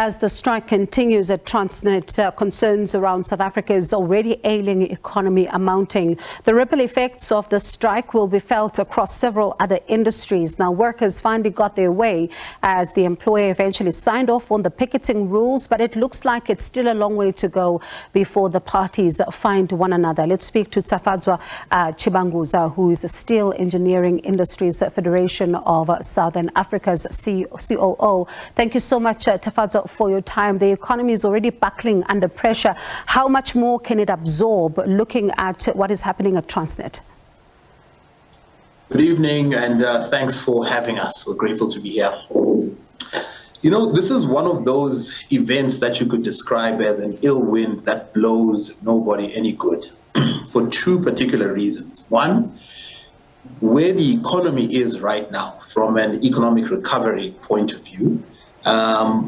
As the strike continues at Transnet, concerns around South Africa's already ailing economy are mounting. The ripple effects of the strike will be felt across several other industries. Now, workers finally got their way as the employer eventually signed off on the picketing rules, but it looks like it's still a long way to go before the parties find one another. Let's speak to Tafadzwa Chibanguza, who is the Steel Engineering Industries Federation of Southern Africa's COO. Thank you so much, Tafadzwa, for your time. The economy is already buckling under pressure. How much more can it absorb looking at what is happening at Transnet? Good evening, and thanks for having us. We're grateful to be here. You know, this is one of those events that you could describe as an ill wind that blows nobody any good for two particular reasons. One, where the economy is right now from an economic recovery point of view,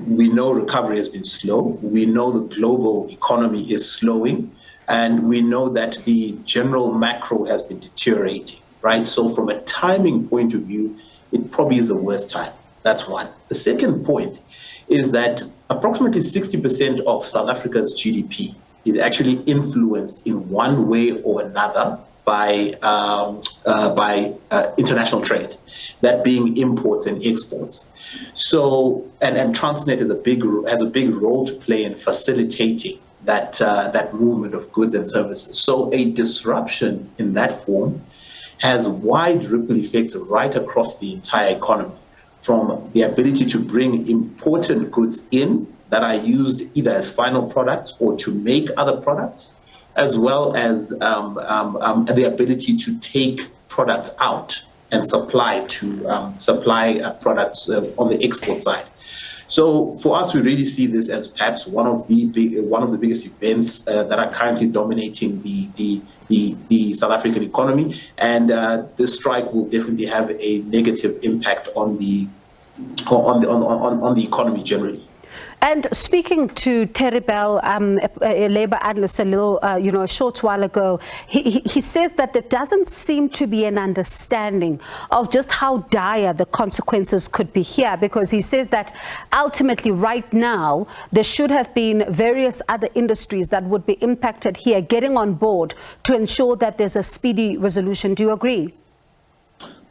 we know recovery has been slow. We know the global economy is slowing, and we know that the general macro has been deteriorating, right? So from a timing point of view, it probably is the worst time. That's one. The second point is that approximately 60% of South Africa's GDP is actually influenced in one way or another by international trade, that being imports and exports. So, and Transnet has a big role to play in facilitating that movement of goods and services. So a disruption in that form has wide ripple effects right across the entire economy, from the ability to bring important goods in that are used either as final products or to make other products, as well as the ability to take products out and supply products on the export side. So for us, we really see this as perhaps one of the biggest events that are currently dominating the South African economy, and the strike will definitely have a negative impact on the economy generally. And speaking to Terry Bell, a labor analyst, a short while ago, he says that there doesn't seem to be an understanding of just how dire the consequences could be here, because he says that ultimately right now there should have been various other industries that would be impacted here getting on board to ensure that there's a speedy resolution. Do you agree?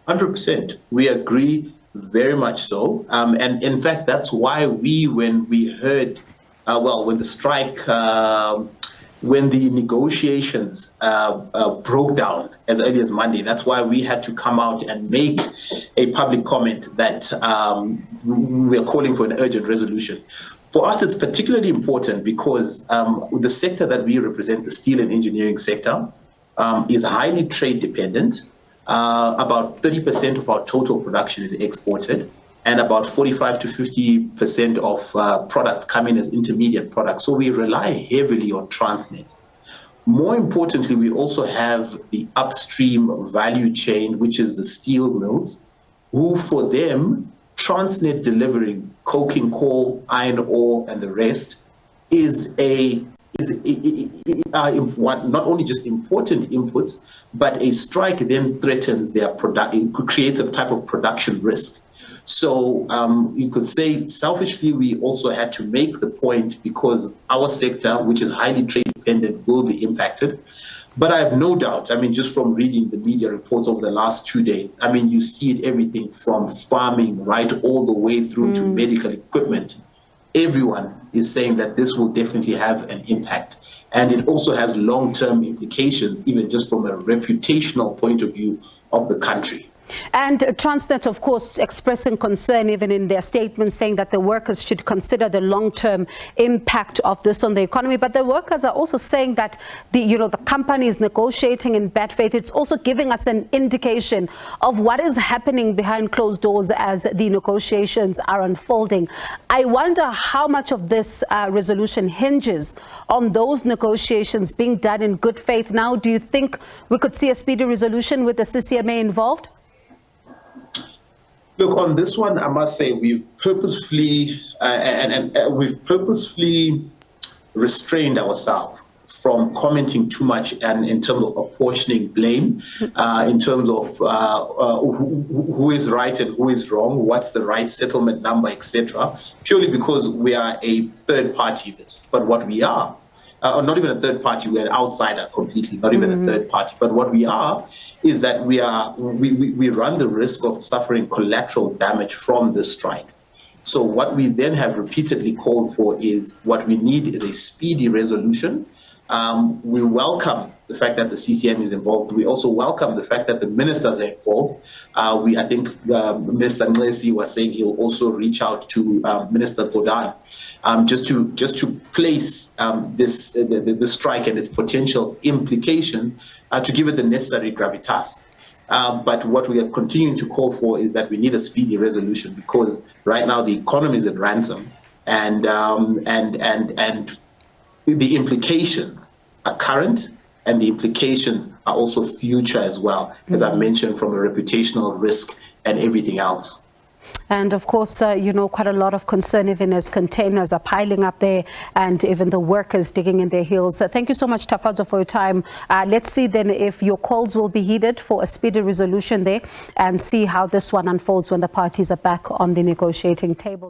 100%. We agree. Very much so. And in fact, that's why when we heard, when the strike, when the negotiations broke down as early as Monday, that's why we had to come out and make a public comment that we're calling for an urgent resolution. For us, it's particularly important because the sector that we represent, the steel and engineering sector, is highly trade dependent. About 30% of our total production is exported, and about 45 to 50% of products come in as intermediate products. So we rely heavily on Transnet. More importantly, we also have the upstream value chain, which is the steel mills, who for them, Transnet delivering coking coal, iron ore, and the rest is not only just important inputs, but a strike then threatens their production. It creates a type of production risk. So you could say selfishly, we also had to make the point because our sector, which is highly trade dependent, will be impacted. But I have no doubt, just from reading the media reports over the last 2 days, you see it everything from farming right all the way through to medical equipment. Everyone is saying that this will definitely have an impact. And it also has long-term implications, even just from a reputational point of view of the country. And Transnet, of course, expressing concern even in their statement, saying that the workers should consider the long-term impact of this on the economy. But the workers are also saying that the company is negotiating in bad faith. It's also giving us an indication of what is happening behind closed doors as the negotiations are unfolding. I wonder how much of this resolution hinges on those negotiations being done in good faith. Now, do you think we could see a speedy resolution with the CCMA involved? Look, on this one, I must say we've purposefully restrained ourselves from commenting too much and in terms of apportioning blame, in terms of who is right and who is wrong, what's the right settlement number, etc., purely because we are a third party this. But what we are, or not even a third party, we're an outsider completely, not even a third party. But what we are is that we run the risk of suffering collateral damage from this strike. So what we then have repeatedly called for is what we need is a speedy resolution. We welcome the fact that the CCM is involved. We also welcome the fact that the ministers are involved. I think Minister Nlesi was saying he'll also reach out to Minister Godan just to place the strike and its potential implications to give it the necessary gravitas. But what we are continuing to call for is that we need a speedy resolution, because right now the economy is at ransom, and the implications are current, and the implications are also future as well, as I mentioned, from a reputational risk and everything else. And of course, quite a lot of concern even as containers are piling up there and even the workers digging in their heels. Thank you so much, Tafadzwa, for your time. Let's see then if your calls will be heeded for a speedy resolution there, and see how this one unfolds when the parties are back on the negotiating table.